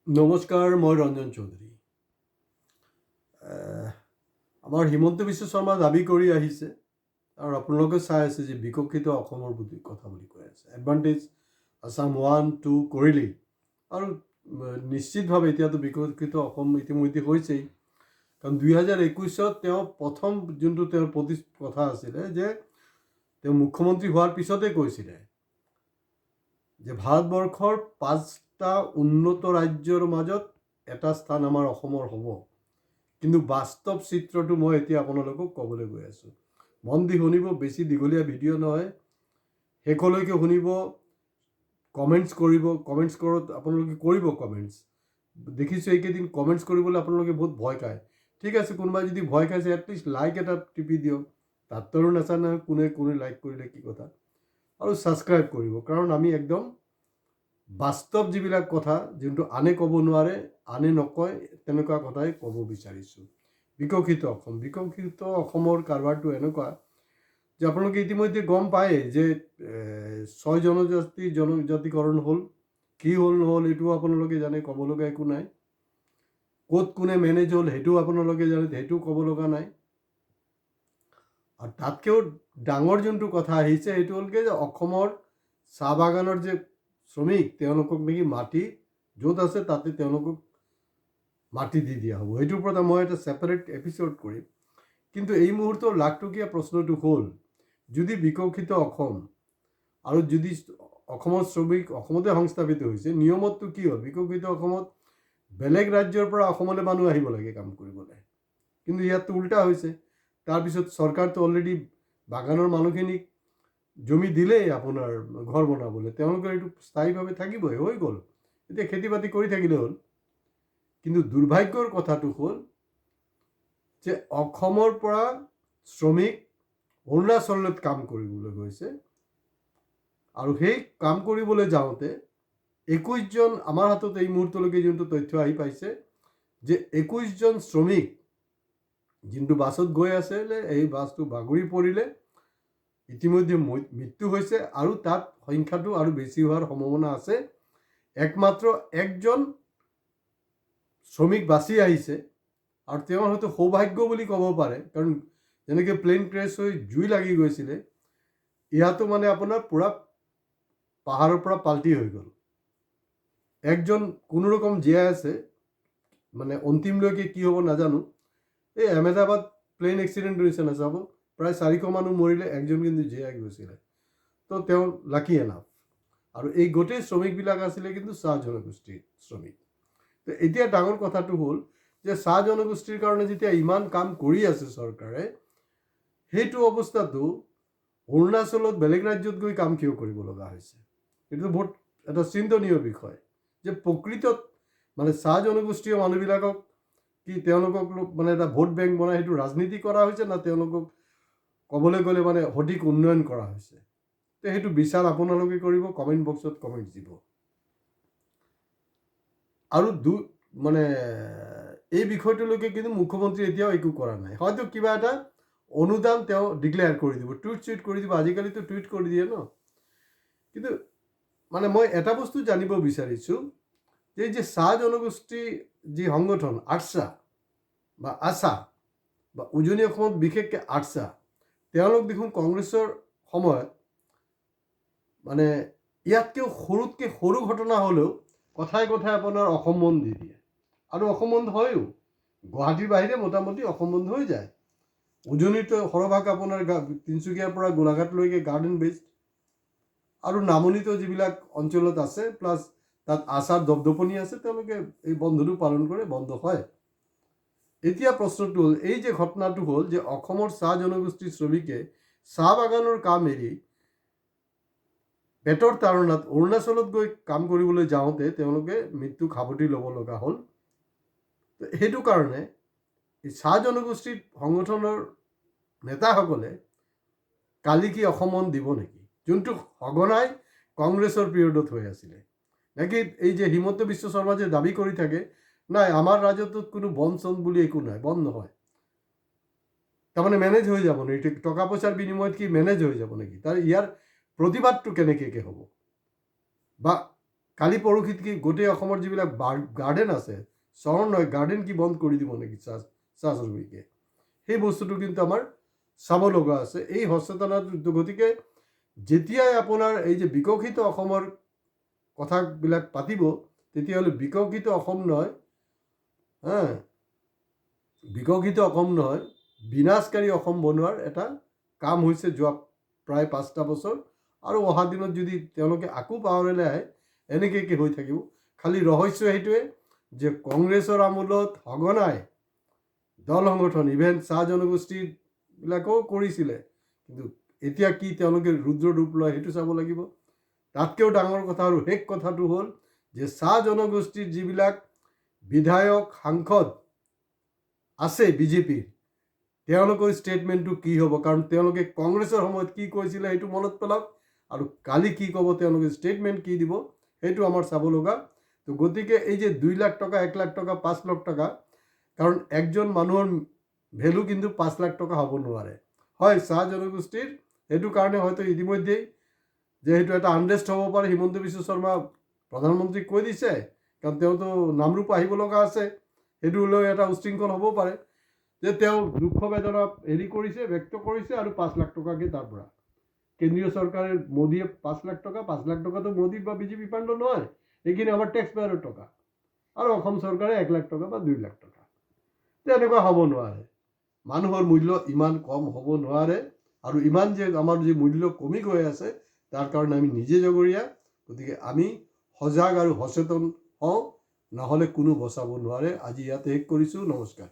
নমস্কাৰ, মই ৰঞ্জন চৌধুৰী। আমাৰ হিমন্ত বিশ্ব শৰ্মা দাবী কৰি আহিছে আৰু আপোনালোকে চাই আছে যে বিকশিত অসমৰ কথা বুলি কৈ আছে। এডভান্টেজ আছাম 1, 2 কৰিলেই আৰু নিশ্চিতভাৱে এতিয়াতো বিকশিত অসম ইতিমধ্যে হৈছেই। কাৰণ 2021 তেওঁ প্ৰথম যোনটো তেওঁৰ কথা আছিলে যে তেওঁ মুখ্যমন্ত্ৰী হোৱাৰ পিছতে কৈছিলে যে ভাৰতবৰ্ষৰ 5টা উন্নত ৰাজ্যৰ মাজত এটা স্থান আমাৰ অসমৰ হ'ব। কিন্তু বাস্তৱ চিত্ৰটো মই এতিয়া আপোনালোকক ক'বলৈ গৈ আছোঁ। মন দি শুনিব, বেছি দীঘলীয়া ভিডিঅ' নহয়, শেষলৈকে শুনিব, কমেণ্টছ কৰিব। কমেণ্টছ কৰক, আপোনালোকে কৰিব কমেণ্টছ। দেখিছোঁ এইকেইদিন কমেণ্টছ কৰিবলৈ আপোনালোকে বহুত ভয় খায়। ঠিক আছে, কোনোবাই যদি ভয় খাইছে এটলিষ্ট লাইক এটা টিপি দিয়ক। তাততো আৰু নাচায় নহয় কোনে লাইক কৰিলে কি কথা। আৰু ছাবস্ক্ৰাইব কৰিব, কাৰণ আমি একদম বাস্তৱ যিবিলাক কথা, যোনটো আনে ক'ব নোৱাৰে, আনে নকয়, তেনেকুৱা কথাই ক'ব বিচাৰিছোঁ। বিকশিত অসমৰ কাৰবাৰটো এনেকুৱা যে আপোনালোকে ইতিমধ্যে গম পায় যে 6 জনজাতিকৰণ হ'ল। কি হ'ল নহ'ল এইটোও আপোনালোকে জানে, ক'ব লগা একো নাই। ক'ত কোনে মেনেজ হ'ল সেইটোও আপোনালোকে জানে, সেইটোও ক'ব লগা নাই। আৰু তাতকৈও ডাঙৰ যোনটো কথা আহিছে সেইটো হ'লগৈ যে অসমৰ চাহ বাগানৰ যে শ্ৰমিক, তেওঁলোকক নেকি মাটি য'ত আছে তাতে তেওঁলোকক মাটি দি দিয়া হ'ব। সেইটোৰ ওপৰত মই এটা ছেপাৰেট এপিছ'ড কৰিম। কিন্তু এই মুহূৰ্তৰ লাখটকীয়া প্ৰশ্নটো হ'ল, যদি বিকশিত অসম আৰু যদি অসমৰ শ্ৰমিক অসমতে সংস্থাপিত হৈছে, নিয়মতটো কি হ'ল? বিকশিত অসমত বেলেগ ৰাজ্যৰ পৰা অসমলৈ মানুহ আহিব লাগে কাম কৰিবলৈ, কিন্তু ইয়াততো উল্টা হৈছে। তাৰপিছত চৰকাৰটো অলৰেডি বাগানৰ মানুহখিনিক জমি দিলেই আপোনাৰ ঘৰ বনাবলৈ, তেওঁলোকৰ এইটো স্থায়ীভাৱে থাকিবই, হৈ গ'ল। এতিয়া খেতি বাতি কৰি থাকিলে হ'ল। কিন্তু দুৰ্ভাগ্যৰ কথাটো হ'ল যে অসমৰ পৰা শ্ৰমিক অৰুণাচলত কাম কৰিবলৈ গৈছে, আৰু সেই কাম কৰিবলৈ যাওঁতে 21জন, আমাৰ হাতত এই মুহূৰ্তলৈকে যোনটো তথ্য আহি পাইছে যে 21জন শ্ৰমিক যোনটো বাছত গৈ আছিলে, এই বাছটো বাগৰি পৰিলে, ইতিমধ্যে মৃত্যু হৈছে, আৰু তাত সংখ্যাটো আৰু বেছি হোৱাৰ সম্ভাৱনা আছে। একমাত্ৰ একজন শ্ৰমিক বাচি আহিছে, আৰু তেওঁৰ হয়তো সৌভাগ্য বুলি ক'ব পাৰে, কাৰণ যেনেকৈ প্লেন ক্ৰেছ হৈ জুই লাগি গৈছিলে, ইয়াতো মানে আপোনাৰ পূৰা পাহাৰৰ পৰা পাল্টি হৈ গ'ল। একজন কোনোৰকম জীয়াই আছে, মানে অন্তিমলৈকে কি হ'ব নাজানো। এই আহমেদাবাদ প্লেন এক্সিডেণ্ট হৈছে নাচাব, প্ৰায় 400 মানুহ মৰিলে, একজন কিন্তু জীয়াই গৈছিলে। তো তেওঁ লাকি এনাফ। আৰু এই গোটেই শ্ৰমিকবিলাক আছিলে কিন্তু চাহ জনগোষ্ঠীৰ শ্ৰমিক। তো এতিয়া ডাঙৰ কথাটো হ'ল যে চাহ জনগোষ্ঠীৰ কাৰণে যেতিয়া ইমান কাম কৰি আছে চৰকাৰে, সেইটো অৱস্থাটো অৰুণাচলত বেলেগ ৰাজ্যত গৈ কাম কিয় কৰিব লগা হৈছে? এইটো বহুত এটা চিন্তনীয় বিষয় যে প্ৰকৃতত মানে চাহ জনগোষ্ঠীয় মানুহবিলাকক কি তেওঁলোকক মানে এটা ভোট বেংক বনাই সেইটো ৰাজনীতি কৰা হৈছে, না তেওঁলোকক ক'বলৈ গ'লে মানে সঠিক উন্নয়ন কৰা হৈছে? তো সেইটো বিচাৰ আপোনালোকে কৰিব, কমেণ্ট বক্সত কমেণ্ট দিব। আৰু মানে এই বিষয়টোলৈকে কিন্তু মুখ্যমন্ত্ৰী এতিয়াও একো কৰা নাই। হয়তো কিবা এটা অনুদান তেওঁ ডিক্লেয়াৰ কৰি দিব, টুইট কৰি দিব। আজিকালিতো টুইট কৰি দিয়ে ন। কিন্তু মানে মই এটা বস্তু জানিব বিচাৰিছোঁ যে এই যে চাহ জনগোষ্ঠী যি সংগঠন আৰ্চা বা আছা, বা উজনি অসমত বিশেষকৈ আৰ্চা, তেওঁলোক দেখোন কংগ্ৰেছৰ সময়ত মানে ইয়াতকৈও সৰুতকৈ সৰু ঘটনা হ'লেও কথাই কথাই আপোনাৰ অসম বন্ধ দি দিয়ে, আৰু অসম বন্ধ হয়ও। গুৱাহাটীৰ বাহিৰে মোটামুটি অসম বন্ধ হৈ যায়। উজনিতো সৰহভাগ আপোনাৰ তিনিচুকীয়াৰ পৰা গোলাঘাটলৈকে গাৰ্ডেন বেছড, আৰু নামনিতো যিবিলাক অঞ্চলত আছে, প্লাছ তাত আচাৰ দপদপনি আছে, তেওঁলোকে এই বন্ধটো পালন কৰে, বন্ধ হয়। এতিয়া প্ৰশ্নটো হ'ল, এই যে ঘটনাটো হ'ল যে অসমৰ চাহ জনগোষ্ঠীৰ শ্ৰমিকে চাহ বাগানৰ কাম এৰি পেটৰ তাৰণাত অৰুণাচলত গৈ কাম কৰিবলৈ যাওঁতে তেওঁলোকে মৃত্যুক সাৱটি ল'ব লগা হ'ল। সেইটো কাৰণে এই চাহ জনগোষ্ঠীৰ সংগঠনৰ নেতাসকলে কালি কি অসম বন্ধ দিব নেকি? যোনটো সঘনাই কংগ্ৰেছৰ পিৰিয়ডত হৈ আছিলে। নাকি এই যে হিমন্ত বিশ্ব শৰ্মা যে দাবী কৰি থাকে, নাই আমাৰ ৰাজত্বত কোনো বন্ধ চন্ধ বুলি একো নাই, বন্ধ নহয়। তাৰমানে মেনেজ হৈ যাব নেকি? টকা পইচাৰ বিনিময়ত কি মেনেজ হৈ যাব নেকি? তাৰ ইয়াৰ প্ৰতিবাদটো কেনেকৈ হ'ব? বা কালি পৰহিত কি গোটেই অসমৰ যিবিলাক গাৰ্ডেন আছে, চহৰ নহয়, গাৰ্ডেন কি বন্ধ কৰি দিব নেকি চাহ শ্ৰমিকে? সেই বস্তুটো কিন্তু আমাৰ চাব লগা আছে। এই সচেতনতা, গতিকে যেতিয়াই আপোনাৰ এই যে বিকশিত অসমৰ কথাবিলাক পাতিব, তেতিয়াহ'লে বিকশিত অসম নহয়, বিকশিত অসম নহয়, বিনাশকাৰী অসম বনোৱাৰ এটা কাম হৈছে যোৱা প্ৰায় 5টা বছৰ। আৰু অহা দিনত যদি তেওঁলোকে আকৌ পাৱাৰলৈ আহে, এনেকৈ হৈ থাকিব। খালি ৰহস্য সেইটোৱে যে কংগ্ৰেছৰ আমোলত সঘনাই দল সংগঠন, ইভেন চাহ জনগোষ্ঠীবিলাকেও কৰিছিলে, কিন্তু এতিয়া কি তেওঁলোকে ৰুদ্ৰ ৰূপ লয় সেইটো চাব লাগিব। তাতকৈও ডাঙৰ কথা আৰু শেষ কথাটো হ'ল যে চাহ জনগোষ্ঠীৰ যিবিলাক বিধায়ক সাংসদ আছে বিজেপিৰ, তেওঁলোকৰ ষ্টেটমেণ্টটো কি হ'ব? কাৰণ তেওঁলোকে কংগ্ৰেছৰ সময়ত কি কৈছিলে সেইটো মনত পেলাওক, আৰু কালি কি ক'ব, তেওঁলোকে ষ্টেটমেণ্ট কি দিব, সেইটো আমাৰ চাব লগা। তো গতিকে এই যে 2 লাখ টকা, 1 লাখ টকা, 5 লাখ টকা, কাৰণ একজন মানুহৰ ভেলু কিন্তু 5 লাখ টকা হ'ব নোৱাৰে। হয়, চাহ জনগোষ্ঠীৰ সেইটো কাৰণে হয়তো ইতিমধ্যেই যে সেইটো এটা আনৰেষ্ট হ'ব পাৰে, হিমন্ত বিশ্ব শৰ্মা প্ৰধানমন্ত্ৰীক কৈ দিছে, কাৰণ তেওঁতো নামৰূপ আহিব লগা আছে, সেইটো লৈ এটা উশৃংখল হ'ব পাৰে যে তেওঁ দুখ বেদনা কৰিছে, ব্যক্ত কৰিছে, আৰু 5 লাখ টকাকে তাৰ পৰা কেন্দ্ৰীয় চৰকাৰে, মোদীয়ে 5 লাখ টকা, 5 লাখ টকাটো মোদী বা বিজেপি ফাণ্ড নহয়, এইখিনি আমাৰ টেক্স পেয়াৰৰ টকা, আৰু অসম চৰকাৰে 1 লাখ টকা বা 2 লাখ টকা। তেনেকুৱা হ'ব নোৱাৰে। মানুহৰ মূল্য ইমান কম হ'ব নোৱাৰে, আৰু ইমান যে আমাৰ যি মূল্য কমি গৈ আছে, তাৰ কাৰণে আমি নিজে জগৰীয়া। গতিকে আমি সজাগ আৰু সচেতন হওঁ, নহ'লে কোনো বচাব নোৱাৰে। আজি ইয়াতে শেষ কৰিছোঁ। নমস্কাৰ।